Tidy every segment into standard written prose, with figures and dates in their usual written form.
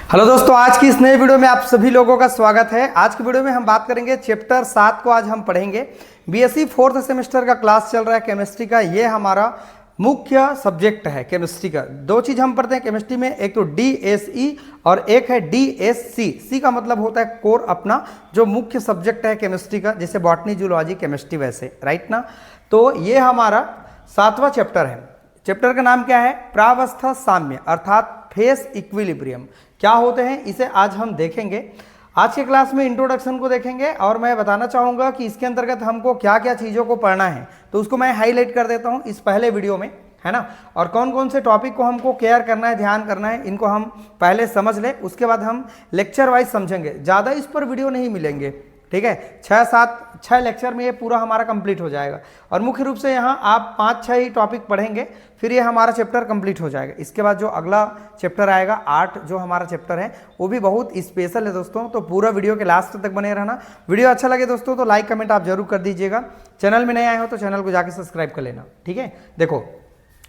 Hello दोस्तों, आज की इस नए वीडियो में आप सभी लोगों का स्वागत है। आज की वीडियो में हम बात करेंगे चैप्टर 7 को आज हम पढ़ेंगे। बीएससी फोर्थ सेमेस्टर का क्लास चल रहा है केमिस्ट्री का। ये हमारा मुख्य सब्जेक्ट है केमिस्ट्री का। दो चीज हम पढ़ते हैं केमिस्ट्री में, एक तो डीएसई और एक है डीएससी। सी का मतलब होता है कोर, अपना जो मुख्य सब्जेक्ट है केमिस्ट्री का, जैसे बॉटनी, जूलॉजी, केमिस्ट्री वैसे, राइट ना। तो ये हमारा 7वां चैप्टर है। चैप्टर का नाम क्या है? प्रावस्था साम्य अर्थात फेस इक्विलिब्रियम। क्या होते हैं इसे आज हम देखेंगे। आज के क्लास में इंट्रोडक्शन को देखेंगे और मैं बताना चाहूँगा कि इसके अंतर्गत हमको क्या क्या चीज़ों को पढ़ना है, तो उसको मैं हाईलाइट कर देता हूँ इस पहले वीडियो में, है ना। और कौन कौन से टॉपिक को हमको केयर करना है, ध्यान करना है, इनको हम पहले समझ लें। उसके बाद हम लेक्चर वाइज समझेंगे, ज़्यादा इस पर वीडियो नहीं मिलेंगे, ठीक है। 6 लेक्चर में ये पूरा हमारा कंप्लीट हो जाएगा। और मुख्य रूप से यहाँ आप 5-6 ही टॉपिक पढ़ेंगे, फिर ये हमारा चैप्टर कंप्लीट हो जाएगा। इसके बाद जो अगला चैप्टर आएगा 8, जो हमारा चैप्टर है वो भी बहुत स्पेशल है दोस्तों। तो पूरा वीडियो के लास्ट तक बने रहना। वीडियो अच्छा लगे दोस्तों तो लाइक कमेंट आप जरूर कर दीजिएगा। चैनल में नए आए हो तो चैनल को जाके सब्सक्राइब कर लेना, ठीक है। देखो,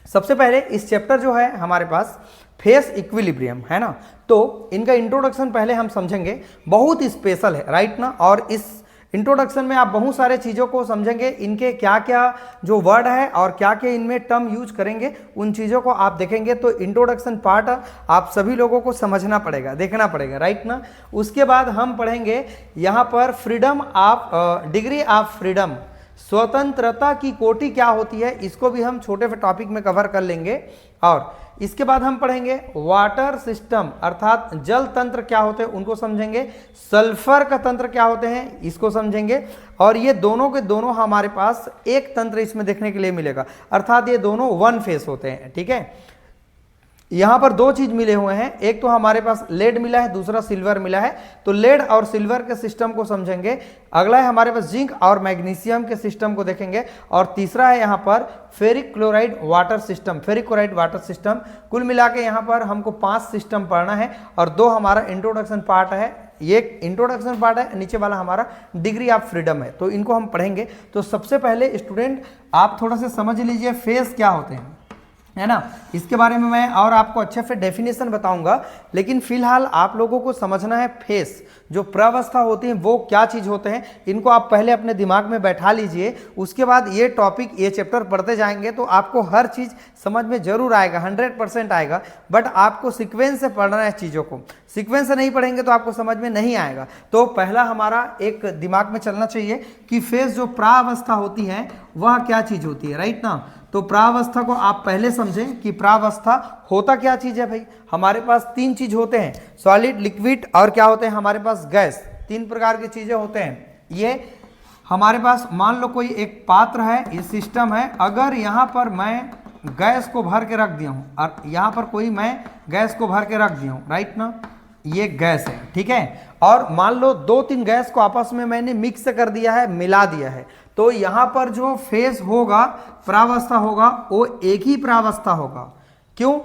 सबसे पहले इस चैप्टर जो है हमारे पास फेस इक्विलिब्रियम है ना, तो इनका इंट्रोडक्शन पहले हम समझेंगे। बहुत स्पेशल है, राइट ना। और इस इंट्रोडक्शन में आप बहुत सारे चीज़ों को समझेंगे, इनके क्या क्या जो वर्ड है और क्या क्या इनमें टर्म यूज करेंगे, उन चीज़ों को आप देखेंगे। तो इंट्रोडक्शन पार्ट आप सभी लोगों को समझना पड़ेगा, देखना पड़ेगा, राइट ना। उसके बाद हम पढ़ेंगे यहाँ पर freedom of degree of freedom, स्वतंत्रता की कोटि क्या होती है, इसको भी हम छोटे टॉपिक में कवर कर लेंगे। और इसके बाद हम पढ़ेंगे वाटर सिस्टम अर्थात जल तंत्र क्या होते हैं उनको समझेंगे। सल्फर का तंत्र क्या होते हैं इसको समझेंगे। और ये दोनों के दोनों हमारे पास एक तंत्र इसमें देखने के लिए मिलेगा, अर्थात ये दोनों वन फेस होते हैं, ठीक है। यहाँ पर दो चीज मिले हुए हैं, एक तो हमारे पास लेड मिला है, दूसरा सिल्वर मिला है। तो लेड और सिल्वर के सिस्टम को समझेंगे। अगला है हमारे पास जिंक और मैग्नीशियम के सिस्टम को देखेंगे। और तीसरा है यहाँ पर ferric chloride water system, ferric chloride water system. कुल मिला के यहाँ पर हमको 5 सिस्टम पढ़ना है और 2 हमारा इंट्रोडक्शन पार्ट है। ये इंट्रोडक्शन पार्ट है, नीचे वाला हमारा डिग्री ऑफ फ्रीडम है, तो इनको हम पढ़ेंगे। तो सबसे पहले स्टूडेंट आप थोड़ा सा समझ लीजिए फेस क्या होते हैं, है ना। इसके बारे में मैं और आपको अच्छे से डेफिनेशन बताऊंगा, लेकिन फिलहाल आप लोगों को समझना है फेस जो प्रावस्था होती है वो क्या चीज होते हैं। इनको आप पहले अपने दिमाग में बैठा लीजिए। उसके बाद ये टॉपिक, ये चैप्टर पढ़ते जाएंगे तो आपको हर चीज समझ में जरूर आएगा, 100% आएगा। बट आपको सीक्वेंस से पढ़ना है चीजों को, सीक्वेंस से नहीं पढ़ेंगे तो आपको समझ में नहीं आएगा। तो पहला हमारा एक दिमाग में चलना चाहिए कि फेस जो प्रावस्था होती है वह क्या चीज होती है, राइट ना। तो प्रावस्था को आप पहले समझें कि प्रावस्था होता क्या चीज है भाई। हमारे पास 3 चीज होते हैं, सॉलिड, लिक्विड और क्या होते हैं हमारे पास गैस। 3 प्रकार की चीजें होते हैं। ये हमारे पास मान लो कोई एक पात्र है, ये सिस्टम है। अगर यहाँ पर मैं गैस को भर के रख दिया हूँ और यहाँ पर कोई मैं गैस को भर के रख दिया हूँ, राइट ना, ये गैस है, ठीक है। और मान लो 2-3 गैस को आपस में मैंने मिक्स कर दिया है, मिला दिया है, तो यहां पर जो फेस होगा, प्रावस्था होगा, वो एक ही प्रावस्था होगा। क्यों?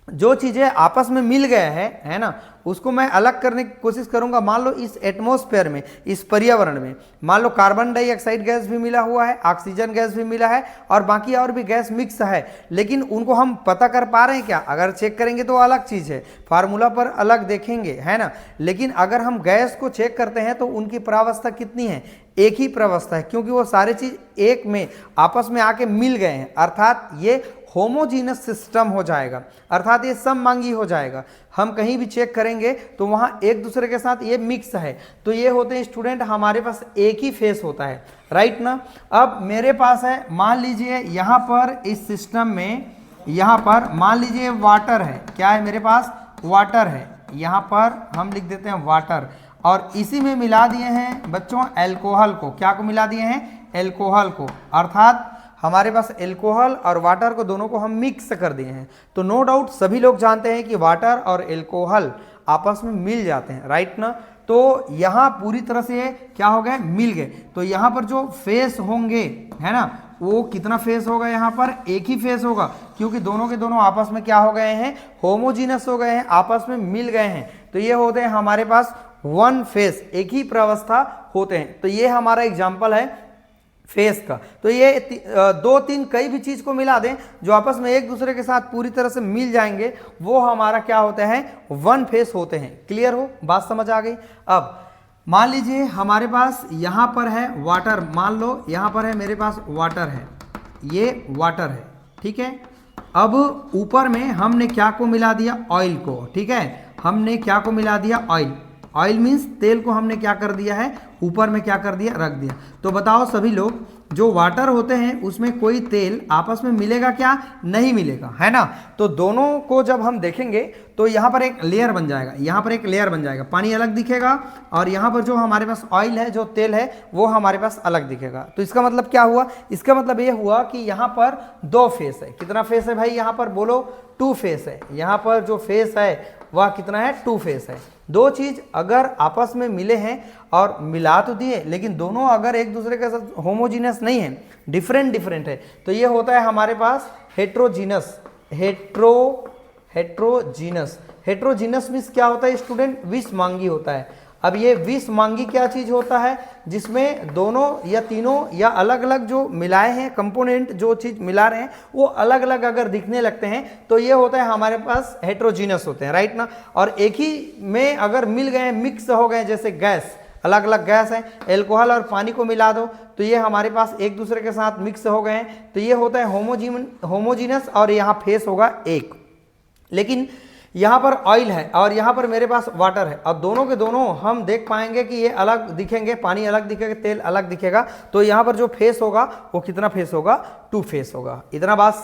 जो चीजें आपस में मिल गए हैं, है ना, उसको मैं अलग करने की कोशिश करूंगा। मान लो इस एटमॉस्फेयर में, इस पर्यावरण में मान लो कार्बन डाइऑक्साइड गैस भी मिला हुआ है, ऑक्सीजन गैस भी मिला है और बाकी और भी गैस मिक्स है, लेकिन उनको हम पता कर पा रहे हैं क्या? अगर चेक करेंगे तो अलग चीज है, फार्मूला पर अलग देखेंगे, है ना। लेकिन अगर हम गैस को चेक करते हैं तो उनकी प्रावस्था कितनी है? एक ही प्रावस्था है, क्योंकि वो सारे चीज एक में आपस में आके मिल गए हैं। अर्थात ये होमोजीनस सिस्टम हो जाएगा, अर्थात ये सममांगी हो जाएगा। हम कहीं भी चेक करेंगे तो वहां एक दूसरे के साथ ये मिक्स है। तो ये होते हैं स्टूडेंट, हमारे पास एक ही फेस होता है, राइट ना। अब मेरे पास है, मान लीजिए यहां पर इस सिस्टम में, यहां पर मान लीजिए वाटर है। क्या है मेरे पास? वाटर है। यहां पर हम लिख देते हैं वाटर, और इसी में मिला दिए हैं बच्चों एल्कोहल को। क्या को मिला दिए हैं? एल्कोहल को। अर्थात हमारे पास एल्कोहल और वाटर को दोनों को हम मिक्स कर दिए हैं। तो नो डाउट सभी लोग जानते हैं कि वाटर और एल्कोहल आपस में मिल जाते हैं, राइट ना। तो यहाँ पूरी तरह से क्या हो गए? मिल गए। तो यहाँ पर जो फेस होंगे, है ना, वो कितना फेस होगा? यहाँ पर एक ही फेस होगा, क्योंकि दोनों के दोनों आपस में क्या हो गए हैं? होमोजीनस हो गए हैं, आपस में मिल गए हैं। तो ये होते हैं हमारे पास वन फेस, एक ही प्रावस्था होते हैं। तो ये हमारा एग्जाम्पल है फेस का। तो ये दो तीन कई भी चीज को मिला दें जो आपस में एक दूसरे के साथ पूरी तरह से मिल जाएंगे, वो हमारा क्या होते हैं, वन फेस होते हैं। क्लियर हो, बात समझ आ गई। अब मान लीजिए हमारे पास यहां पर है वाटर, मान लो यहां पर है मेरे पास वाटर है, ये वाटर है, ठीक है। अब ऊपर में हमने क्या को मिला दिया, ऑयल को, ठीक है। हमने क्या को मिला दिया, ऑयल। ऑयल मीन्स तेल को हमने क्या कर दिया है, ऊपर में क्या कर दिया, रख दिया। तो बताओ सभी लोग, जो वाटर होते हैं उसमें कोई तेल आपस में मिलेगा क्या, नहीं मिलेगा, है ना। तो दोनों को जब हम देखेंगे तो यहाँ पर एक लेयर बन जाएगा, यहाँ पर एक लेयर बन जाएगा, पानी अलग दिखेगा और यहाँ पर जो हमारे पास ऑयल है, जो तेल है, वो हमारे पास अलग दिखेगा। तो इसका मतलब क्या हुआ, इसका मतलब ये हुआ कि यहाँ पर दो फेस है। कितना फेस है भाई, यहाँ पर बोलो, टू फेस है। यहाँ पर जो फेस है वह कितना है, टू फेस है। दो चीज अगर आपस में मिले हैं और मिला तो दिए, लेकिन दोनों अगर एक दूसरे के साथ होमोजीनियस नहीं है, डिफरेंट डिफरेंट है, तो ये होता है हमारे पास हेट्रोजीनस। हेट्रोजीनस हेट्रोजीनस मीन्स क्या होता है स्टूडेंट, विषमांगी होता है। अब ये विषमांगी क्या चीज होता है, जिसमें दोनों या तीनों या अलग अलग जो मिलाए हैं कंपोनेंट, जो चीज मिला रहे हैं वो अलग अलग अगर दिखने लगते हैं तो ये होता है हमारे पास हेट्रोजीनस होते हैं, राइट ना। और एक ही में अगर मिल गए, मिक्स हो गए, जैसे गैस, अलग अलग गैस है, एल्कोहल और पानी को मिला दो तो ये हमारे पास एक दूसरे के साथ मिक्स हो गए हैं, तो ये होता है होमोजीनस और यहाँ फेस होगा एक। लेकिन यहाँ पर ऑयल है और यहाँ पर मेरे पास वाटर है। अब दोनों के दोनों हम देख पाएंगे कि ये अलग दिखेंगे, पानी अलग दिखेगा, तेल अलग दिखेगा। तो यहाँ पर जो फेस होगा वो कितना फेस होगा, टू फेस होगा। इतना बात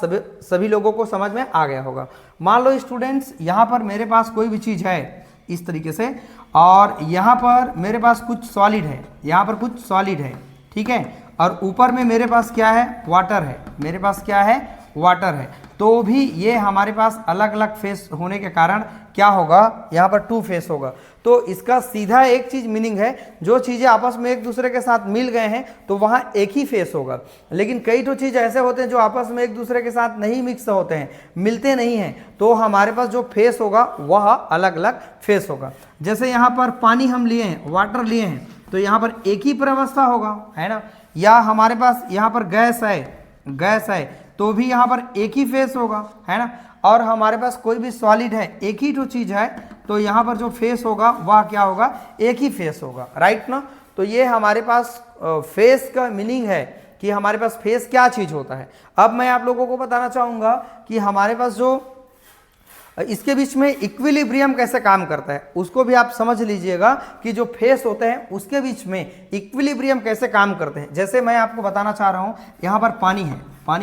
सभी लोगों को समझ में आ गया होगा। मान लो स्टूडेंट्स, यहाँ पर मेरे पास कोई भी चीज़ है इस तरीके से, और यहाँ पर मेरे पास कुछ सॉलिड है, यहाँ पर कुछ सॉलिड है, ठीक है। और ऊपर में मेरे पास क्या है, वाटर है, मेरे पास क्या है, वाटर है। तो भी ये हमारे पास अलग अलग फेस होने के कारण क्या होगा, यहाँ पर टू फेस होगा। तो इसका सीधा एक चीज मीनिंग है, जो चीजें आपस में एक दूसरे के साथ मिल गए हैं तो वहां एक ही फेस होगा। लेकिन कई तो चीज ऐसे होते हैं जो आपस में एक दूसरे के साथ नहीं मिक्स होते हैं, मिलते नहीं हैं, तो हमारे पास जो फेस होगा वह अलग अलग फेस होगा। जैसे यहाँ पर पानी हम लिए हैं, वाटर लिए हैं, तो यहाँ पर एक ही प्रवस्था होगा, है ना। या हमारे पास यहाँ पर गैस है तो भी यहाँ पर एक ही फेस होगा, है ना। और हमारे पास कोई भी सॉलिड है, एक ही तो चीज है, तो यहाँ पर जो फेस होगा वह क्या होगा, एक ही फेस होगा, राइट ना। तो ये हमारे पास फेस का मीनिंग है कि हमारे पास फेस क्या चीज होता है। अब मैं आप लोगों को बताना चाहूंगा कि हमारे पास जो इसके बीच में इक्विलिब्रियम कैसे काम करता है, उसको भी आप समझ लीजिएगा कि जो फेस होते हैं उसके बीच में इक्विलिब्रियम कैसे काम करते हैं। जैसे मैं आपको बताना चाह रहा हूं, यहाँ पर पानी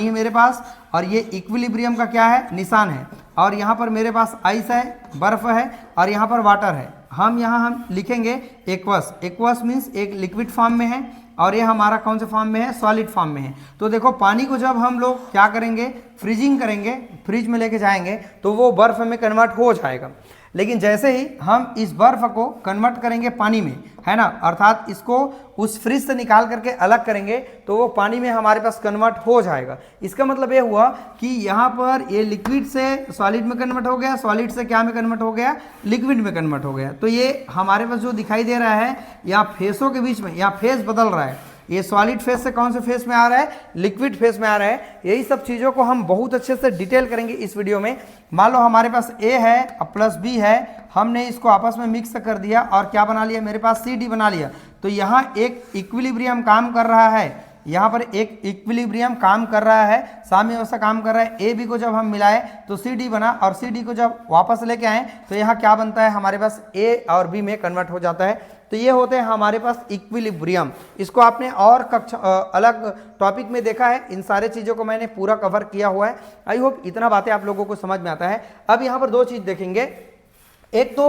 है मेरे पास, और ये इक्विलिब्रियम का क्या है, निशान है। और यहाँ पर मेरे पास आइस है, बर्फ है, और यहाँ पर वाटर है। हम लिखेंगे एक्वस मीन्स एक लिक्विड फॉर्म में है, और ये हमारा कौन से फॉर्म में है, सॉलिड फॉर्म में है। तो देखो पानी को जब हम लोग क्या करेंगे, फ्रीजिंग करेंगे, फ्रिज में लेके जाएंगे तो वो बर्फ में कन्वर्ट हो जाएगा। लेकिन जैसे ही हम इस बर्फ को कन्वर्ट करेंगे पानी में, है ना, अर्थात इसको उस फ्रिज से निकाल करके अलग करेंगे तो वो पानी में हमारे पास कन्वर्ट हो जाएगा। इसका मतलब ये हुआ कि यहाँ पर ये लिक्विड से सॉलिड में कन्वर्ट हो गया, सॉलिड से क्या में कन्वर्ट हो गया, लिक्विड में कन्वर्ट हो गया। तो ये हमारे पास जो दिखाई दे रहा है यहाँ फेसों के बीच में, यहाँ फेस बदल रहा है, ये सॉलिड फेस से कौन से फेस में आ रहा है, लिक्विड फेस में आ रहा है। यही सब चीज़ों को हम बहुत अच्छे से डिटेल करेंगे इस वीडियो में। मान लो हमारे पास ए है और प्लस बी है, हमने इसको आपस में मिक्स कर दिया और क्या बना लिया, मेरे पास सी डी बना लिया। तो यहाँ एक इक्विलिब्रियम काम कर रहा है, यहाँ पर एक इक्विलिब्रियम काम कर रहा है, साम्य अवस्था काम कर रहा है। ए बी को जब हम मिलाए तो सी डी बना, और सी डी को जब वापस लेके आए तो यहाँ क्या बनता है, हमारे पास ए और बी में कन्वर्ट हो जाता है। तो ये होते हैं हमारे पास इक्विलिब्रियम। इसको आपने और कक्षा अलग टॉपिक में देखा है, इन सारे चीज़ों को मैंने पूरा कवर किया हुआ है। आई होप इतना बातें आप लोगों को समझ में आता है। अब यहाँ पर दो चीज़ देखेंगे, एक तो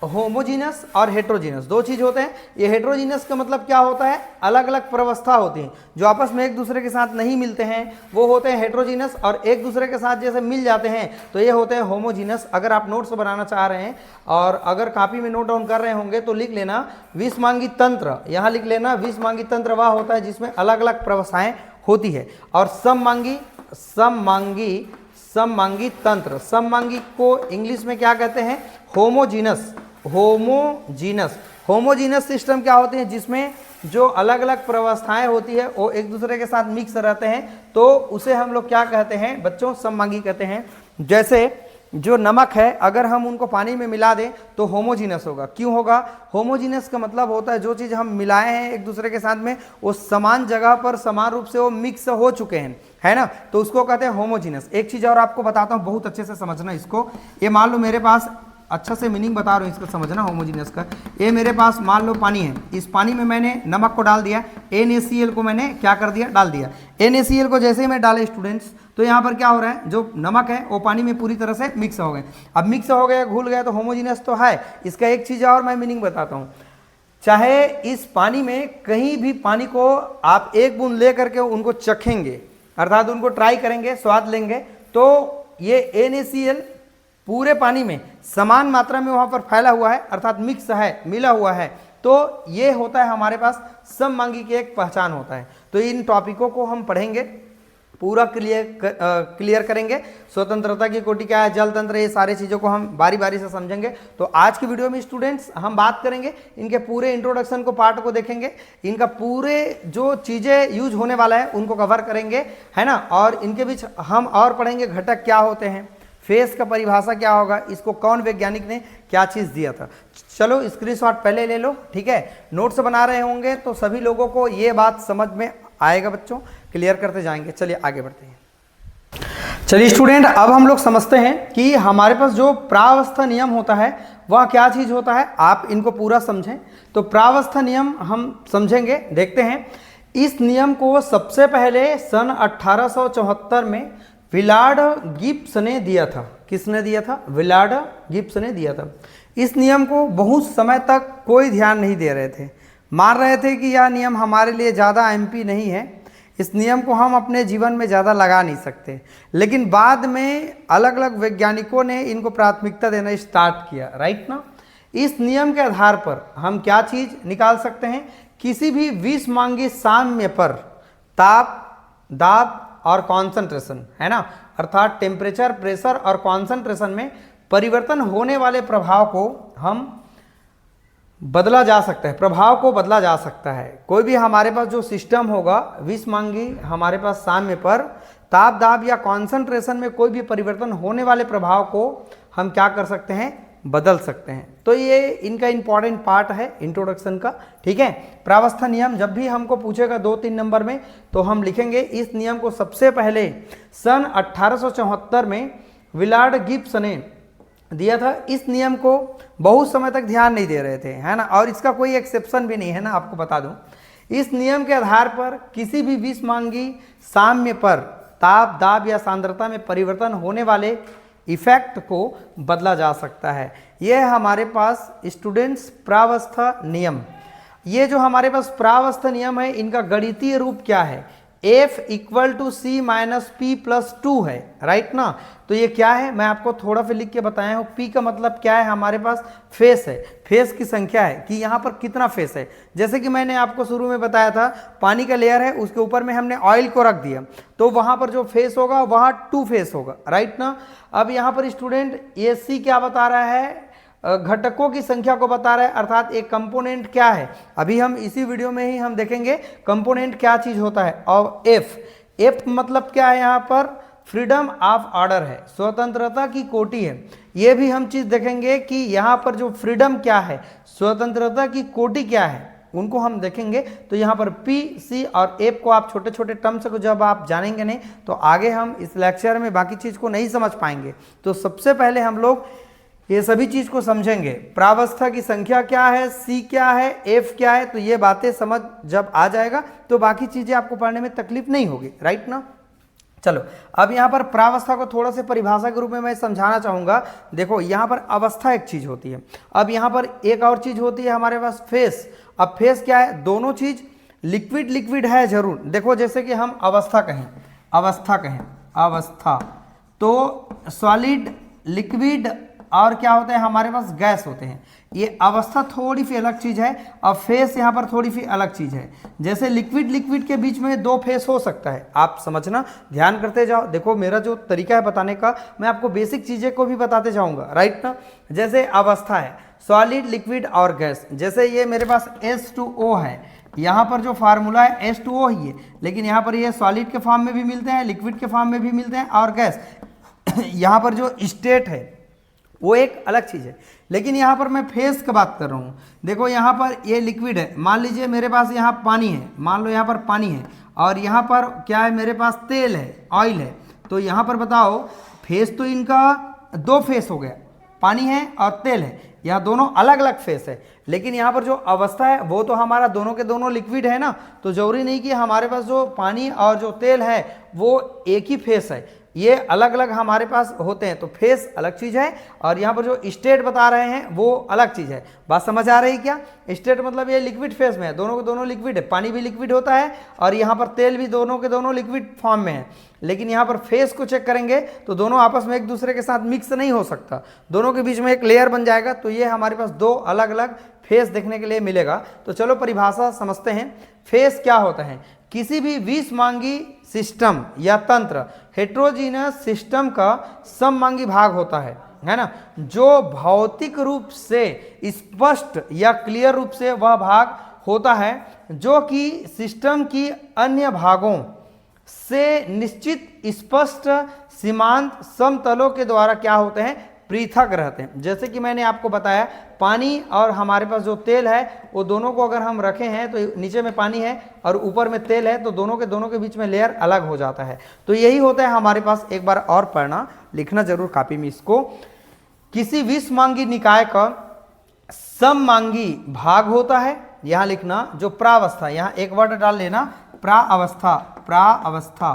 होमोजीनस और हेट्रोजीनस, दो चीज होते हैं। ये हेट्रोजीनस का मतलब क्या होता है, अलग अलग प्रवस्था होती है, जो आपस में एक दूसरे के साथ नहीं मिलते हैं वो होते हैं हेट्रोजीनस, और एक दूसरे के साथ जैसे मिल जाते हैं तो ये होते हैं होमोजीनस। अगर आप नोट्स बनाना चाह रहे हैं और अगर कॉपी में नोट डाउन कर रहे होंगे तो लिख लेना विषमांगी तंत्र, यहाँ लिख लेना विषमांगी तंत्र वह होता है जिसमें अलग अलग प्रवस्थाएं होती है। और सममांगी तंत्र, सममांगी को इंग्लिश में क्या कहते हैं, होमोजीनस सिस्टम क्या होते हैं, जिसमें जो अलग अलग प्रवस्थाएं होती है वो एक दूसरे के साथ मिक्स रहते हैं, तो उसे हम लोग क्या कहते हैं बच्चों, सममांगी कहते हैं। जैसे जो नमक है अगर हम उनको पानी में मिला दें तो होमोजीनस होगा। क्यों होगा? होमोजीनस का मतलब होता है जो चीज़ हम मिलाए हैं एक दूसरे के साथ में वो समान जगह पर समान रूप से वो मिक्स हो चुके हैं, है ना, तो उसको कहते हैं होमोजीनस। एक चीज़ और आपको बताता हूँ, बहुत अच्छे से समझना इसको। ये मान लो मेरे पास, अच्छा से मीनिंग बता रहा हूँ इसका, समझना होमोजीनियस का। ये मेरे पास मान लो पानी है, इस पानी में मैंने नमक को डाल दिया, NaCl को मैंने क्या कर दिया, डाल दिया। NaCl को जैसे ही मैं डाले स्टूडेंट्स, तो यहाँ पर क्या हो रहा है, जो नमक है वो पानी में पूरी तरह से मिक्स हो गए। अब मिक्स हो गया, घुल गया, तो होमोजीनियस तो है। इसका एक चीज़ और मैं मीनिंग बताता हूँ, चाहे इस पानी में कहीं भी पानी को आप एक बूंद ले करके उनको चखेंगे, अर्थात उनको ट्राई करेंगे, स्वाद लेंगे, तो ये NaCl पूरे पानी में समान मात्रा में वहाँ पर फैला हुआ है, अर्थात मिक्स है, मिला हुआ है, तो ये होता है हमारे पास सममांगी की एक पहचान होता है। तो इन टॉपिकों को हम पढ़ेंगे, पूरा क्लियर करेंगे। स्वतंत्रता की कोटि क्या है, जल तंत्र, ये सारी चीज़ों को हम बारी बारी से समझेंगे। तो आज की वीडियो में स्टूडेंट्स हम बात करेंगे, इनके पूरे इंट्रोडक्शन को पार्ट को देखेंगे, इनका पूरे जो चीज़ें यूज होने वाला है उनको कवर करेंगे, है ना। और इनके बीच हम और पढ़ेंगे घटक क्या होते हैं, फेस का परिभाषा क्या होगा, इसको कौन वैज्ञानिक ने क्या चीज़ दिया था। चलो स्क्रीनशॉट पहले ले लो, ठीक है। नोट्स बना रहे होंगे तो सभी लोगों को ये बात समझ में आएगा बच्चों, क्लियर करते जाएंगे। चलिए आगे बढ़ते हैं। चलिए स्टूडेंट, अब हम लोग समझते हैं कि हमारे पास जो प्रावस्था नियम होता है वह क्या चीज़ होता है, आप इनको पूरा समझें। तो प्रावस्था नियम हम समझेंगे, देखते हैं। इस नियम को सबसे पहले सन 1874 में विलार्ड गिब्स ने दिया था। किसने दिया था? विलार्ड गिब्स ने दिया था। इस नियम को बहुत समय तक कोई ध्यान नहीं दे रहे थे, मान रहे थे कि यह नियम हमारे लिए ज़्यादा एमपी नहीं है, इस नियम को हम अपने जीवन में ज़्यादा लगा नहीं सकते। लेकिन बाद में अलग अलग वैज्ञानिकों ने इनको प्राथमिकता देना स्टार्ट किया, राइट ना। इस नियम के आधार पर हम क्या चीज़ निकाल सकते हैं, किसी भी विषमांगी साम्य पर ताप, दाब और कॉन्सेंट्रेशन, है ना, अर्थात टेम्परेचर, प्रेशर और कॉन्सेंट्रेशन में परिवर्तन होने वाले प्रभाव को हम बदला जा सकता है, प्रभाव को बदला जा सकता है। कोई भी हमारे पास जो सिस्टम होगा विषमांगी हमारे पास साम्य पर ताप, दाब या कॉन्सेंट्रेशन में कोई भी परिवर्तन होने वाले प्रभाव को हम क्या कर सकते हैं, बदल सकते हैं। तो ये इनका इंपॉर्टेंट पार्ट है इंट्रोडक्शन का, ठीक है। प्रावस्था नियम जब भी हमको पूछेगा 2-3 नंबर में तो हम लिखेंगे इस नियम को सबसे पहले सन 1874 में विलार्ड गिब्स ने दिया था। इस नियम को बहुत समय तक ध्यान नहीं दे रहे थे, है ना, और इसका कोई एक्सेप्शन भी नहीं है ना, आपको बता दूं। इस नियम के आधार पर किसी भी विषमांगी साम्य पर ताप, दाब या सांद्रता में परिवर्तन होने वाले इफेक्ट को बदला जा सकता है। यह हमारे पास स्टूडेंट्स प्रावस्था नियम, ये जो हमारे पास प्रावस्था नियम है इनका गणितीय रूप क्या है, F = C - P + 2 है, राइट ना। तो ये क्या है, मैं आपको थोड़ा सा लिख के बताया हूँ। P का मतलब क्या है, हमारे पास फेस है, फेस की संख्या है कि यहाँ पर कितना फेस है। जैसे कि मैंने आपको शुरू में बताया था, पानी का लेयर है, उसके ऊपर में हमने ऑयल को रख दिया, तो वहाँ पर जो फेस होगा वहाँ 2 फेस होगा, राइट ना। अब यहाँ पर स्टूडेंट ये C क्या बता रहा है, घटकों की संख्या को बता रहा है, अर्थात एक कंपोनेंट क्या है। अभी हम इसी वीडियो में ही हम देखेंगे कंपोनेंट क्या चीज होता है। और एफ मतलब क्या है, यहाँ पर फ्रीडम ऑफ ऑर्डर है, स्वतंत्रता की कोटि है। ये भी हम चीज देखेंगे कि यहाँ पर जो फ्रीडम क्या है, स्वतंत्रता की कोटि क्या है, उनको हम देखेंगे। तो यहाँ पर P, C और F को आप छोटे छोटे टर्म्स को जब आप जानेंगे नहीं तो आगे हम इस लेक्चर में बाकी चीज को नहीं समझ पाएंगे। तो सबसे पहले हम लोग ये सभी चीज को समझेंगे। प्रावस्था की संख्या क्या है, C क्या है, F क्या है, तो ये बातें समझ जब आ जाएगा तो बाकी चीजें आपको पढ़ने में तकलीफ नहीं होगी, राइट ना। चलो अब यहाँ पर प्रावस्था को थोड़ा से परिभाषा के रूप में मैं समझाना चाहूंगा। देखो यहाँ पर अवस्था एक चीज होती है, अब यहाँ पर एक और चीज होती है हमारे पास फेस। अब फेस क्या है, दोनों चीज लिक्विड लिक्विड है जरूर। देखो जैसे कि हम अवस्था कहें, अवस्था तो सॉलिड, लिक्विड और क्या होते हैं हमारे पास, गैस होते हैं। ये अवस्था थोड़ी सी अलग चीज है, और फेस यहाँ पर थोड़ी सी अलग चीज है। जैसे लिक्विड लिक्विड के बीच में 2 फेस हो सकता है, आप समझना, ध्यान करते जाओ। देखो मेरा जो तरीका है बताने का, मैं आपको बेसिक चीजें को भी बताते जाऊंगा, राइट ना। जैसे अवस्था है सॉलिड, लिक्विड और गैस। जैसे ये मेरे पास H2O है, यहाँ पर जो फार्मूला है H2O ही है, लेकिन यहाँ पर ये सॉलिड के फॉर्म में भी मिलते हैं, लिक्विड के फॉर्म में भी मिलते हैं और गैस यहाँ पर जो स्टेट है वो एक अलग चीज़ है। लेकिन यहाँ पर मैं फेस की बात कर रहा हूँ। देखो यहाँ पर ये लिक्विड है, मान लीजिए मेरे पास यहाँ पानी है, मान लो यहाँ पर पानी है और यहाँ पर क्या है, मेरे पास तेल है, ऑयल है। तो यहाँ पर बताओ फेस तो इनका दो फेस हो गया, पानी है और तेल है, यह दोनों अलग अलग फेस है। लेकिन यहाँ पर जो अवस्था है वो तो हमारा दोनों के दोनों लिक्विड है ना, तो जरूरी नहीं कि हमारे पास जो पानी और जो तेल है वो एक ही फेस है, ये अलग अलग हमारे पास होते हैं। तो फेस अलग चीज़ है और यहाँ पर जो स्टेट बता रहे हैं वो अलग चीज़ है। बात समझ आ रही क्या? स्टेट मतलब ये लिक्विड फेस में है, दोनों के दोनों लिक्विड है, पानी भी लिक्विड होता है और यहाँ पर तेल भी दोनों के दोनों लिक्विड फॉर्म में है। लेकिन यहाँ पर फेस को चेक करेंगे तो दोनों आपस में एक दूसरे के साथ मिक्स नहीं हो सकता, दोनों के बीच में एक लेयर बन जाएगा। तो ये हमारे पास दो अलग अलग फेस देखने के लिए मिलेगा। तो चलो परिभाषा समझते हैं। फेस क्या होता है? किसी भी विषमांगी सिस्टम या तंत्र हेट्रोजीनियस सिस्टम का सममांगी भाग होता है ना, जो भौतिक रूप से स्पष्ट या क्लियर रूप से वह भाग होता है जो कि सिस्टम की अन्य भागों से निश्चित स्पष्ट सीमांत समतलों के द्वारा क्या होते हैं, पृथक रहते हैं। जैसे कि मैंने आपको बताया, पानी और हमारे पास जो तेल है वो दोनों को अगर हम रखे हैं तो नीचे में पानी है और ऊपर में तेल है, तो दोनों के बीच में लेयर अलग हो जाता है। तो यही होता है हमारे पास। एक बार और पढ़ना, लिखना जरूर कापी में इसको। किसी विषमांगी निकाय का सममांगी भाग होता है, यहाँ लिखना जो प्रावस्था, यहाँ एक वर्ड डाल लेना, प्रावस्था। प्रावस्था,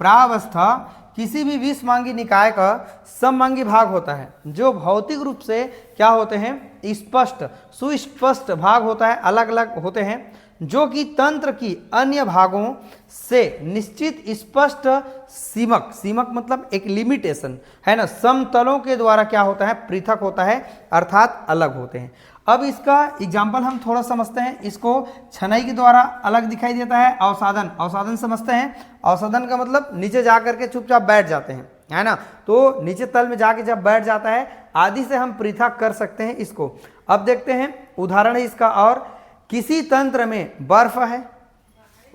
प्रावस्था किसी भी विषमांगी निकाय का सममांगी भाग होता है जो भौतिक रूप से क्या होते हैं, स्पष्ट सुस्पष्ट भाग होता है, अलग अलग होते हैं, जो कि तंत्र की अन्य भागों से निश्चित स्पष्ट सीमक, सीमक मतलब एक लिमिटेशन है ना, समतलों के द्वारा क्या होता है, पृथक होता है, अर्थात अलग होते हैं। अब इसका एग्जाम्पल हम थोड़ा समझते हैं। इसको छनाई के द्वारा अलग दिखाई देता है। अवसादन, अवसादन समझते हैं। अवसादन का मतलब नीचे जा करके चुपचाप बैठ जाते हैं, है ना, तो नीचे तल में जाके जब बैठ जाता है, आदि से हम पृथक कर सकते हैं इसको। अब देखते हैं उदाहरण है इसका। और किसी तंत्र में बर्फ है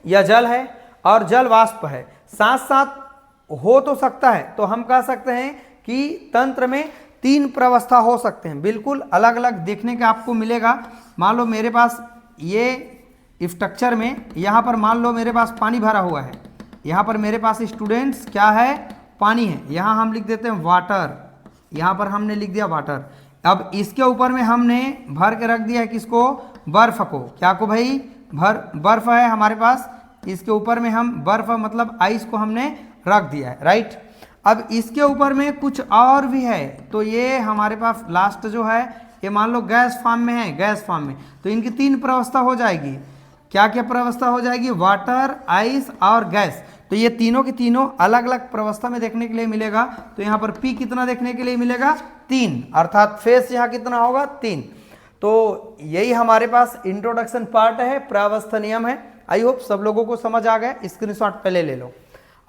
या जल है और जल वाष्प है, साथ साथ हो तो सकता है, तो हम कह सकते हैं कि तंत्र में तीन प्रावस्था हो सकते हैं, बिल्कुल अलग अलग देखने का आपको मिलेगा। मान लो मेरे पास ये स्ट्रक्चर में, यहाँ पर मान लो मेरे पास पानी भरा हुआ है, यहाँ पर मेरे पास स्टूडेंट्स क्या है, पानी है, यहाँ हम लिख देते हैं वाटर, यहाँ पर हमने लिख दिया वाटर। अब इसके ऊपर में हमने भर के रख दिया किसको, बर्फ को, क्या को भाई, बर्फ है हमारे पास, इसके ऊपर में हम बर्फ मतलब आइस को हमने रख दिया है, राइट। अब इसके ऊपर में कुछ और भी है, तो ये हमारे पास लास्ट जो है ये मान लो गैस फॉर्म में है, गैस फॉर्म में, तो इनकी तीन प्रावस्था हो जाएगी। क्या क्या प्रावस्था हो जाएगी, वाटर, आइस और गैस। तो ये तीनों की तीनों अलग अलग प्रावस्था में देखने के लिए मिलेगा। तो यहाँ पर P कितना देखने के लिए मिलेगा, 3, अर्थात फेस यहाँ कितना होगा, 3। तो यही हमारे पास इंट्रोडक्शन पार्ट है, प्रावस्था नियम है। आई होप सब लोगों को समझ आ गया, स्क्रीनशॉट पहले ले लो।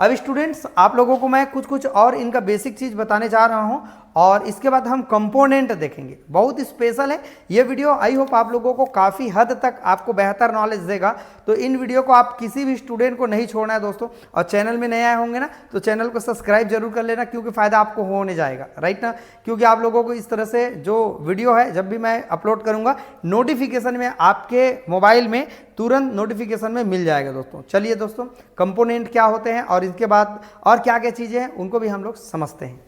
अब स्टूडेंट्स आप लोगों को मैं कुछ और इनका बेसिक चीज़ बताने जा रहा हूं और इसके बाद हम कंपोनेंट देखेंगे। बहुत स्पेशल है ये वीडियो, आई होप आप लोगों को काफ़ी हद तक आपको बेहतर नॉलेज देगा। तो इन वीडियो को आप किसी भी स्टूडेंट को नहीं छोड़ना है दोस्तों। और चैनल में नए आए होंगे ना, तो चैनल को सब्सक्राइब जरूर कर लेना, क्योंकि फ़ायदा आपको होने जाएगा, राइट ना। क्योंकि आप लोगों को इस तरह से जो वीडियो है जब भी मैं अपलोड करूँगा, नोटिफिकेशन में आपके मोबाइल में तुरंत नोटिफिकेशन में मिल जाएगा दोस्तों। चलिए दोस्तों, कंपोनेंट क्या होते हैं और इसके बाद और क्या क्या चीज़ें हैं उनको भी हम लोग समझते हैं।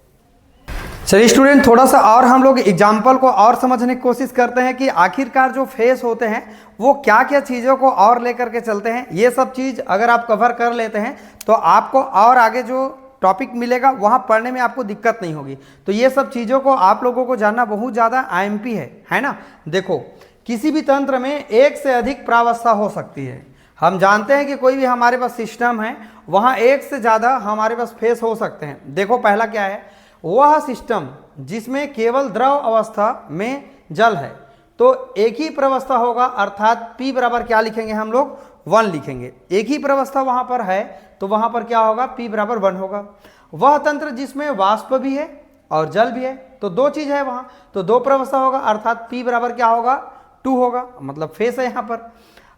चलिए स्टूडेंट, थोड़ा सा और हम लोग एग्जाम्पल को और समझने की कोशिश करते हैं कि आखिरकार जो फेस होते हैं वो क्या क्या चीज़ों को और लेकर के चलते हैं। ये सब चीज़ अगर आप कवर कर लेते हैं तो आपको और आगे जो टॉपिक मिलेगा वहाँ पढ़ने में आपको दिक्कत नहीं होगी। तो ये सब चीज़ों को आप लोगों को जानना बहुत ज़्यादा IMP है ना। देखो, किसी भी तंत्र में एक से अधिक प्रावस्था हो सकती है। हम जानते हैं कि कोई भी हमारे पास सिस्टम है वहाँ एक से ज़्यादा हमारे पास फेस हो सकते हैं। देखो पहला क्या है, वह सिस्टम जिसमें केवल द्रव अवस्था में जल है तो एक ही प्रावस्था होगा, अर्थात P बराबर क्या लिखेंगे हम लोग, 1 लिखेंगे। एक ही प्रावस्था वहाँ पर है तो वहाँ पर क्या होगा, P बराबर 1 होगा। वह तंत्र जिसमें वाष्प भी है और जल भी है, तो दो चीज़ है वहाँ, तो 2 प्रावस्था होगा, अर्थात P बराबर क्या होगा, 2 होगा, मतलब फेस है यहाँ पर।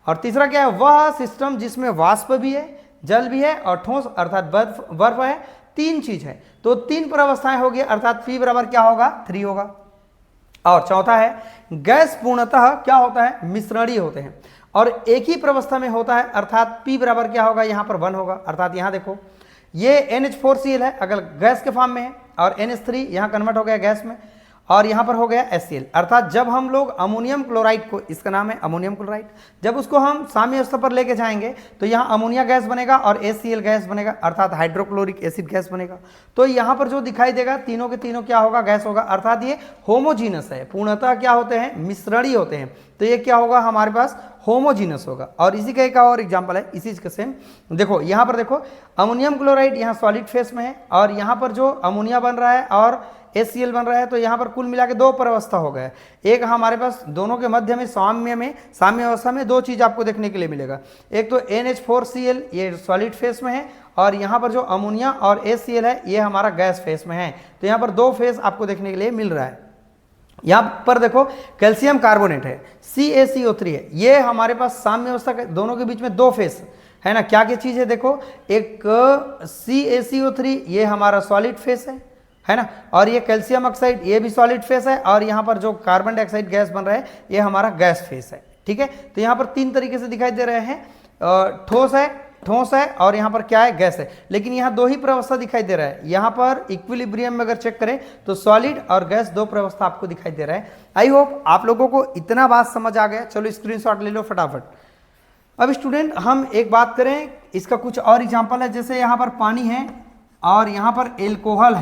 और तीसरा क्या है, वह सिस्टम जिसमें वाष्प भी है, जल भी है और ठोस अर्थात बर्फ है। तीन चीज है, तो तीन प्रावस्थाएं होगी, अर्थात P बराबर क्या होगा, 3 होगा। और चौथा है गैस पूर्णतः क्या होता है, मिश्रणीय होते हैं और एक ही प्रावस्था में होता है, अर्थात P बराबर क्या होगा, यहां पर 1 होगा। अर्थात यहां देखो ये NH4Cl है अगर गैस के फॉर्म में है, और NH3 यहां कन्वर्ट हो गया गैस में, और यहां पर हो गया HCl। अर्थात जब हम लोग अमोनियम क्लोराइड को, इसका नाम है अमोनियम क्लोराइड, जब उसको हम साम्य अवस्था पर लेके जाएंगे तो यहां अमोनिया गैस बनेगा और HCl गैस बनेगा, अर्थात हाइड्रोक्लोरिक एसिड गैस बनेगा। तो यहां पर जो दिखाई देगा तीनों के तीनों क्या होगा, गैस होगा। अर्थात ये होमोजीनस है, पूर्णतः क्या होते हैं, मिश्रणीय होते हैं। तो ये क्या होगा, हमारे पास होमोजीनस होगा। और इसी का एक और एग्जांपल है इसी का सेम, देखो यहां पर देखो अमोनियम क्लोराइड यहां सॉलिड फेस में है और यहां पर जो अमोनिया बन रहा है और HCl बन रहा है, तो यहां पर कुल मिला के दो प्रावस्था हो गया। एक हमारे पास दोनों के मध्य में साम्य अवस्था में दो चीज आपको देखने के लिए मिलेगा, एक तो NH4Cl ये सॉलिड फेस में है और यहां पर जो अमोनिया और HCl है ये हमारा गैस फेस में है। तो यहां पर दो फेस आपको देखने के लिए मिल रहा है। यहां पर देखो कैल्शियम कार्बोनेट है, CaCO3 है, ये हमारे पास साम्य अवस्था के दोनों के बीच में दो फेस है ना। क्या क्या चीज है, देखो एक CaCO3 ये हमारा सॉलिड फेस है ना, और ये कैल्शियम ऑक्साइड ये भी सॉलिड फेस है, और यहाँ पर जो कार्बन डाइऑक्साइड गैस बन रहा है ये हमारा गैस फेस है। ठीक है, तो यहाँ पर तीन तरीके से दिखाई दे रहे हैं, ठोस है और यहाँ पर क्या है, गैस है। लेकिन यहाँ दो ही प्रावस्था दिखाई दे रहा है। यहाँ पर इक्विलिब्रियम में अगर चेक करें तो सॉलिड और गैस दो प्रावस्था आपको दिखाई दे रहा है। आई होप आप लोगों को इतना बात समझ आ गया। चलो स्क्रीनशॉट ले लो फटाफट। अब स्टूडेंट हम एक बात करें, इसका कुछ और एग्जाम्पल है। जैसे यहाँ पर पानी है और यहाँ पर एल्कोहल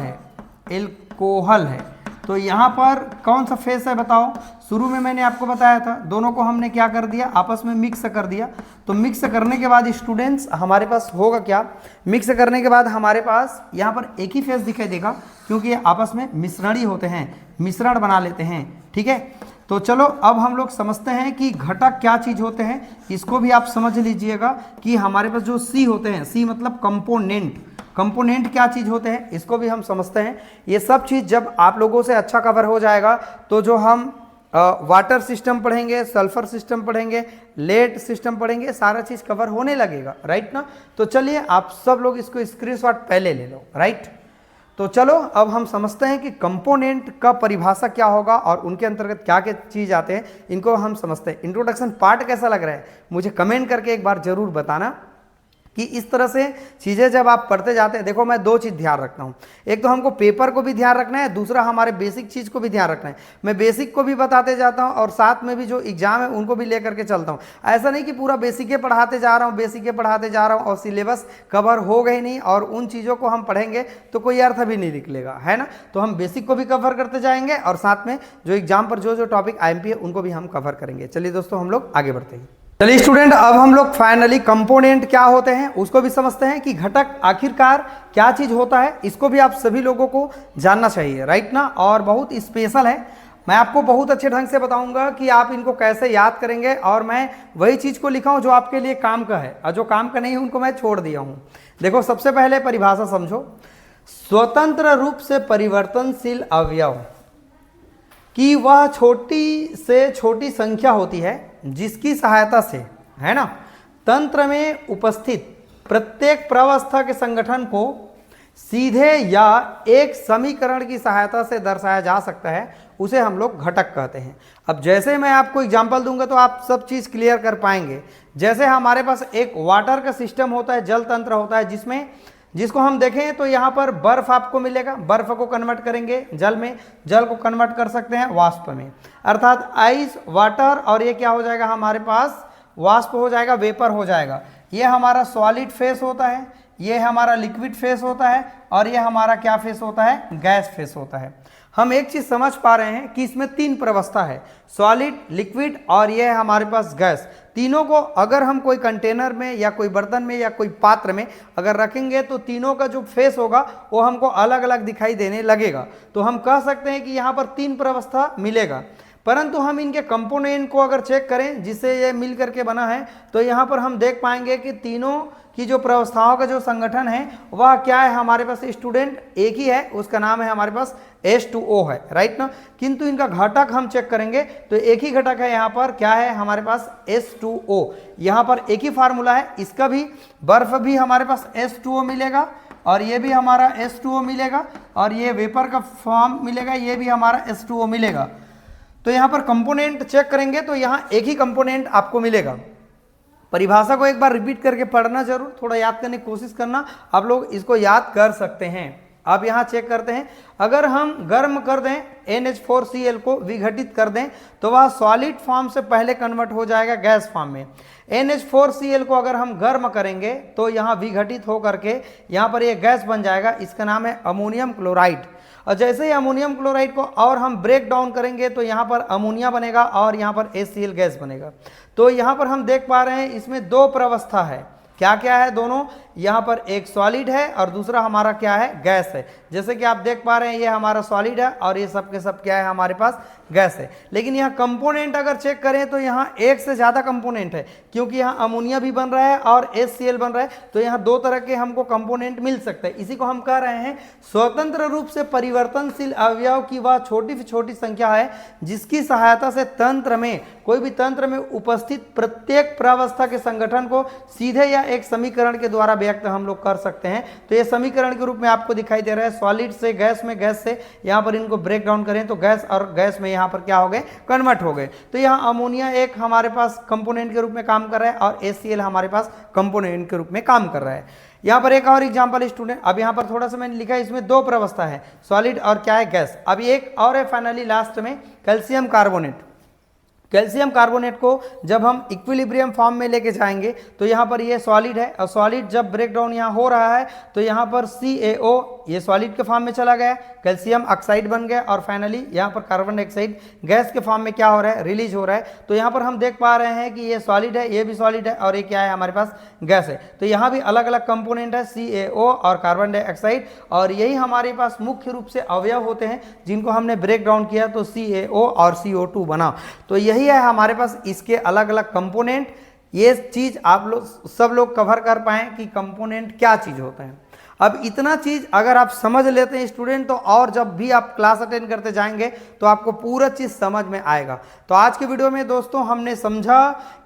है, तो यहाँ पर कौन सा फेस है बताओ। शुरू में मैंने आपको बताया था दोनों को हमने क्या कर दिया, आपस में मिक्स कर दिया। तो मिक्स करने के बाद स्टूडेंट्स हमारे पास होगा क्या, मिक्स करने के बाद हमारे पास यहाँ पर एक ही फेस दिखाई देगा, क्योंकि ये आपस में मिश्रणीय होते हैं, मिश्रण बना लेते हैं। ठीक है, तो चलो अब हम लोग समझते हैं कि घटक क्या चीज होते हैं। इसको भी आप समझ लीजिएगा कि हमारे पास जो सी होते हैं, सी मतलब कंपोनेंट क्या चीज होते हैं, इसको भी हम समझते हैं। ये सब चीज जब आप लोगों से अच्छा कवर हो जाएगा तो जो हम वाटर सिस्टम पढ़ेंगे, सल्फर सिस्टम पढ़ेंगे, लेड सिस्टम पढ़ेंगे, सारा चीज कवर होने लगेगा, राइट ना। तो चलिए आप सब लोग इसको स्क्रीनशॉट पहले ले लो, राइट। तो चलो अब हम समझते हैं कि कंपोनेंट का परिभाषा क्या होगा और उनके अंतर्गत क्या क्या चीज आते हैं, इनको हम समझते हैं। इंट्रोडक्शन पार्ट कैसा लग रहा है मुझे कमेंट करके एक बार जरूर बताना कि इस तरह से चीज़ें जब आप पढ़ते जाते हैं। देखो मैं दो चीज़ ध्यान रखता हूँ, एक तो हमको पेपर को भी ध्यान रखना है, दूसरा हमारे बेसिक चीज़ को भी ध्यान रखना है। मैं बेसिक को भी बताते जाता हूँ और साथ में भी जो एग्जाम है उनको भी लेकर के चलता हूँ। ऐसा नहीं कि पूरा बेसिक पढ़ाते जा रहा हूँ और सिलेबस कवर हो गई नहीं और उन चीज़ों को हम पढ़ेंगे तो कोई अर्थ भी नहीं निकलेगा, है ना। तो हम बेसिक को भी कवर करते जाएंगे और साथ में जो एग्जाम पर जो टॉपिक IMP है उनको भी हम कवर करेंगे। चलिए दोस्तों हम लोग आगे बढ़ते हैं। चलिए स्टूडेंट अब हम लोग फाइनली कंपोनेंट क्या होते हैं उसको भी समझते हैं कि घटक आखिरकार क्या चीज होता है, इसको भी आप सभी लोगों को जानना चाहिए, राइट ना। और बहुत स्पेशल है, मैं आपको बहुत अच्छे ढंग से बताऊंगा कि आप इनको कैसे याद करेंगे, और मैं वही चीज को लिखा हूं जो आपके लिए काम का है और जो काम का नहीं है उनको मैं छोड़ दिया हूं। देखो सबसे पहले परिभाषा समझो, स्वतंत्र रूप से परिवर्तनशील अवयव कि वह छोटी से छोटी संख्या होती है जिसकी सहायता से, है ना, तंत्र में उपस्थित प्रत्येक प्रावस्था के संगठन को सीधे या एक समीकरण की सहायता से दर्शाया जा सकता है, उसे हम लोग घटक कहते हैं। अब जैसे मैं आपको एग्जांपल दूंगा तो आप सब चीज क्लियर कर पाएंगे। जैसे हमारे पास एक वाटर का सिस्टम होता है, जल तंत्र होता है, जिसको हम देखें तो यहाँ पर बर्फ आपको मिलेगा, बर्फ को कन्वर्ट करेंगे जल में, जल को कन्वर्ट कर सकते हैं वाष्प में, अर्थात आइस, वाटर, और ये क्या हो जाएगा हमारे पास, वाष्प हो जाएगा, वेपर हो जाएगा। ये हमारा सॉलिड फेस होता है, ये हमारा लिक्विड फेस होता है, और ये हमारा क्या फेस होता है, गैस फेस होता है। हम एक चीज समझ पा रहे हैं कि इसमें तीन प्रावस्था है, सॉलिड, लिक्विड और ये है हमारे पास गैस। तीनों को अगर हम कोई कंटेनर में या कोई बर्तन में या कोई पात्र में अगर रखेंगे तो तीनों का जो फेस होगा वो हमको अलग अलग दिखाई देने लगेगा। तो हम कह सकते हैं कि यहाँ पर तीन प्रावस्था मिलेगा, परंतु हम इनके कंपोनेंट को अगर चेक करें जिससे ये मिल करके बना है तो यहाँ पर हम देख पाएंगे कि तीनों कि जो प्रावस्थाओं का जो संगठन है वह क्या है हमारे पास स्टूडेंट, एक ही है, उसका नाम है हमारे पास H2O है, राइट ना। किंतु इनका घटक हम चेक करेंगे तो एक ही घटक है, यहाँ पर क्या है हमारे पास H2O, यहाँ पर एक ही फार्मूला है, इसका भी बर्फ भी हमारे पास H2O मिलेगा और ये भी हमारा H2O मिलेगा और ये वेपर का फॉर्म मिलेगा, ये भी हमारा H2O मिलेगा। तो यहाँ पर कंपोनेंट चेक करेंगे तो यहाँ एक ही कंपोनेंट आपको मिलेगा। परिभाषा को एक बार रिपीट करके पढ़ना जरूर, थोड़ा याद करने की कोशिश करना, आप लोग इसको याद कर सकते हैं। अब यहाँ चेक करते हैं, अगर हम गर्म कर दें NH4Cl को विघटित कर दें तो वह सॉलिड फॉर्म से पहले कन्वर्ट हो जाएगा गैस फॉर्म में। NH4Cl को अगर हम गर्म करेंगे तो यहाँ विघटित हो करके यहाँ पर ये गैस बन जाएगा, इसका नाम है अमोनियम क्लोराइड। और जैसे ही अमोनियम क्लोराइड को और हम ब्रेक डाउन करेंगे तो यहाँ पर अमोनिया बनेगा और यहाँ पर HCl गैस बनेगा। तो यहाँ पर हम देख पा रहे हैं इसमें दो प्रावस्था है, क्या क्या है दोनों, यहाँ पर एक सॉलिड है और दूसरा हमारा क्या है, गैस है। जैसे कि आप देख पा रहे हैं ये हमारा सॉलिड है और ये सब के सब क्या है हमारे पास गैस है। लेकिन यहाँ कंपोनेंट अगर चेक करें तो यहाँ एक से ज़्यादा कंपोनेंट है, क्योंकि यहाँ अमोनिया भी बन रहा है और HCl बन रहा है, तो यहाँ दो तरह के हमको कंपोनेंट मिल सकते हैं। इसी को हम कह रहे हैं स्वतंत्र रूप से परिवर्तनशील अवयव की वह छोटी से छोटी संख्या है जिसकी सहायता से तंत्र में, कोई भी तंत्र में उपस्थित प्रत्येक प्रावस्था के संगठन को सीधे या एक समीकरण के द्वारा व्यक्त हम लोग कर सकते हैं। तो ये समीकरण के रूप में आपको दिखाई दे रहा है, सॉलिड से गैस में, गैस से यहाँ पर इनको ब्रेक डाउन करें तो गैस और गैस में यहाँ पर क्या हो गए, कन्वर्ट हो गए। तो यहाँ अमोनिया एक हमारे पास कंपोनेंट के रूप में काम कर रहा है और HCl हमारे पास कंपोनेंट के रूप में काम कर रहा है। यहाँ पर एक और एग्जांपल स्टूडेंट, अब यहाँ पर थोड़ा सा मैंने लिखा है, इसमें दो प्रावस्था है, सॉलिड और क्या है, गैस। अब एक और है फाइनली लास्ट में कैल्शियम कार्बोनेट। कैल्शियम कार्बोनेट को जब हम इक्विलिब्रियम फॉर्म में लेके जाएंगे तो यहाँ पर ये सॉलिड है और सॉलिड जब ब्रेक डाउन यहाँ हो रहा है तो यहाँ पर CaO ये सॉलिड के फॉर्म में चला गया, कैल्शियम ऑक्साइड बन गया और फाइनली यहाँ पर कार्बन डाइऑक्साइड गैस के फॉर्म में क्या हो रहा है, रिलीज हो रहा है। तो यहाँ पर हम देख पा रहे हैं कि ये सॉलिड है, ये भी सॉलिड है और ये क्या है हमारे पास गैस है। तो यहाँ भी अलग अलग कंपोनेंट है, CaO और कार्बन डाइऑक्साइड, और यही हमारे पास मुख्य रूप से अवयव होते हैं जिनको हमने ब्रेक डाउन किया तो CaO और CO2 बना। तो यही है हमारे पास इसके अलग अलग कंपोनेंट। ये चीज आप लोग सब लोग कवर कर पाए कि कंपोनेंट क्या चीज होता है। अब इतना चीज अगर आप समझ लेते हैं स्टूडेंट तो और जब भी आप क्लास अटेंड करते जाएंगे तो आपको पूरा चीज समझ में आएगा। तो आज के वीडियो में दोस्तों हमने समझा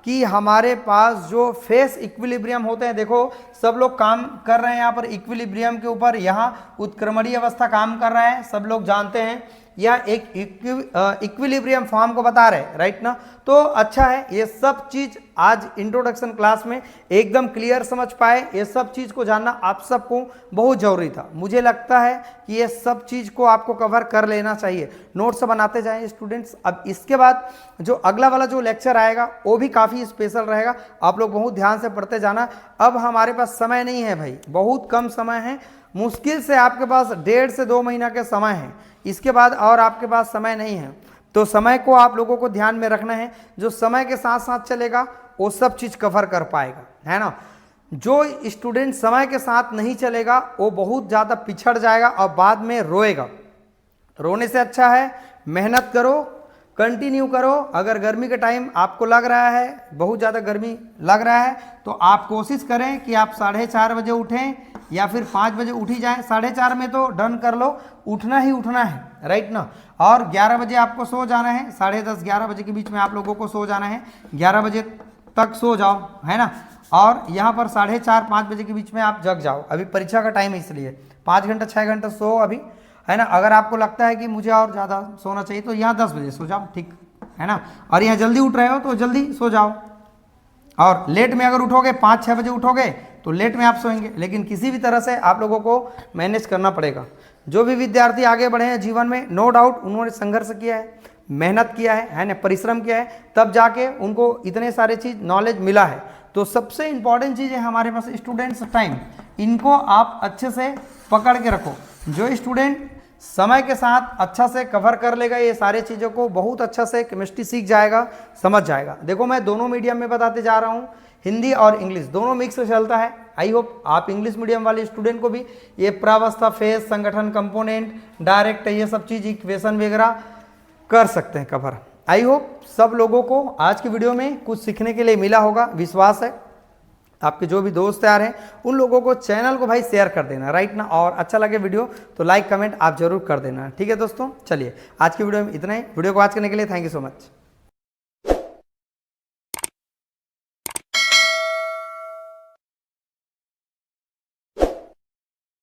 कि हमारे पास जो फेस इक्विलिब्रियम होते हैं, देखो सब लोग काम कर रहे हैं यहाँ पर इक्विलिब्रियम के ऊपर, यहाँ उत्क्रमणीय अवस्था काम कर रहा है, सब लोग जानते हैं, या एक इक्विलिब्रियम फॉर्म को बता रहे, राइट ना। तो अच्छा है, ये सब चीज आज इंट्रोडक्शन क्लास में एकदम क्लियर समझ पाए। ये सब चीज को जानना आप सबको बहुत जरूरी था। मुझे लगता है कि ये सब चीज को आपको कवर कर लेना चाहिए, नोट्स बनाते जाएं स्टूडेंट्स। अब इसके बाद जो अगला वाला जो लेक्चर आएगा वो भी काफ़ी स्पेशल रहेगा, आप लोग बहुत ध्यान से पढ़ते जाना। अब हमारे पास समय नहीं है भाई, बहुत कम समय है, मुश्किल से आपके पास 1.5 से 2 महीना के समय है, इसके बाद और आपके पास समय नहीं है। तो समय को आप लोगों को ध्यान में रखना है, जो समय के साथ साथ चलेगा वो सब चीज़ कवर कर पाएगा, है ना। जो स्टूडेंट समय के साथ नहीं चलेगा वो बहुत ज़्यादा पिछड़ जाएगा और बाद में रोएगा। रोने से अच्छा है मेहनत करो, कंटिन्यू करो। अगर गर्मी का टाइम आपको लग रहा है, बहुत ज़्यादा गर्मी लग रहा है, तो आप कोशिश करें कि आप 4:30 बजे उठें या फिर 5 बजे उठी जाएं। 4:30 में तो डन कर लो, उठना ही उठना है, राइट ना। और 11 बजे आपको सो जाना है, 10:30 11 बजे के बीच में आप लोगों को सो जाना है, 11 बजे तक सो जाओ, है ना। और यहाँ पर 4:30 5 बजे के बीच में आप जग जाओ, अभी परीक्षा का टाइम है इसलिए 5 घंटा 6 घंटा सो अभी, है ना। अगर आपको लगता है कि मुझे और ज़्यादा सोना चाहिए तो यहाँ 10 बजे सो जाओ, ठीक है ना। और यहाँ जल्दी उठ रहे हो तो जल्दी सो जाओ, और लेट में अगर उठोगे 5-6 बजे उठोगे तो लेट में आप सोएंगे। लेकिन किसी भी तरह से आप लोगों को मैनेज करना पड़ेगा। जो भी विद्यार्थी आगे बढ़े हैं जीवन में, नो डाउट उन्होंने संघर्ष किया है, मेहनत किया है ना, परिश्रम किया है, तब जाके उनको इतने सारे चीज़ नॉलेज मिला है। तो सबसे इंपॉर्टेंट चीज़ है हमारे पास स्टूडेंट्स टाइम, इनको आप अच्छे से पकड़ के रखो। जो स्टूडेंट समय के साथ अच्छा से कवर कर लेगा ये सारी चीज़ों को, बहुत अच्छा से केमिस्ट्री सीख जाएगा, समझ जाएगा। देखो मैं दोनों मीडियम में बताते जा रहा हूँ, हिंदी और इंग्लिश दोनों मिक्स चलता है। आई होप आप इंग्लिश मीडियम वाले स्टूडेंट को भी ये प्रावस्था, फेस, संगठन, कंपोनेंट, डायरेक्ट, ये सब चीज़ इक्वेशन वगैरह कर सकते हैं कवर। आई होप सब लोगों को आज की वीडियो में कुछ सीखने के लिए मिला होगा, विश्वास है। आपके जो भी दोस्त यार हैं उन लोगों को चैनल को भाई शेयर कर देना, राइट ना। और अच्छा लगे वीडियो तो लाइक कमेंट आप जरूर कर देना, ठीक है दोस्तों। चलिए आज की वीडियो में इतना ही। वीडियो को वॉच करने के लिए थैंक यू सो मच।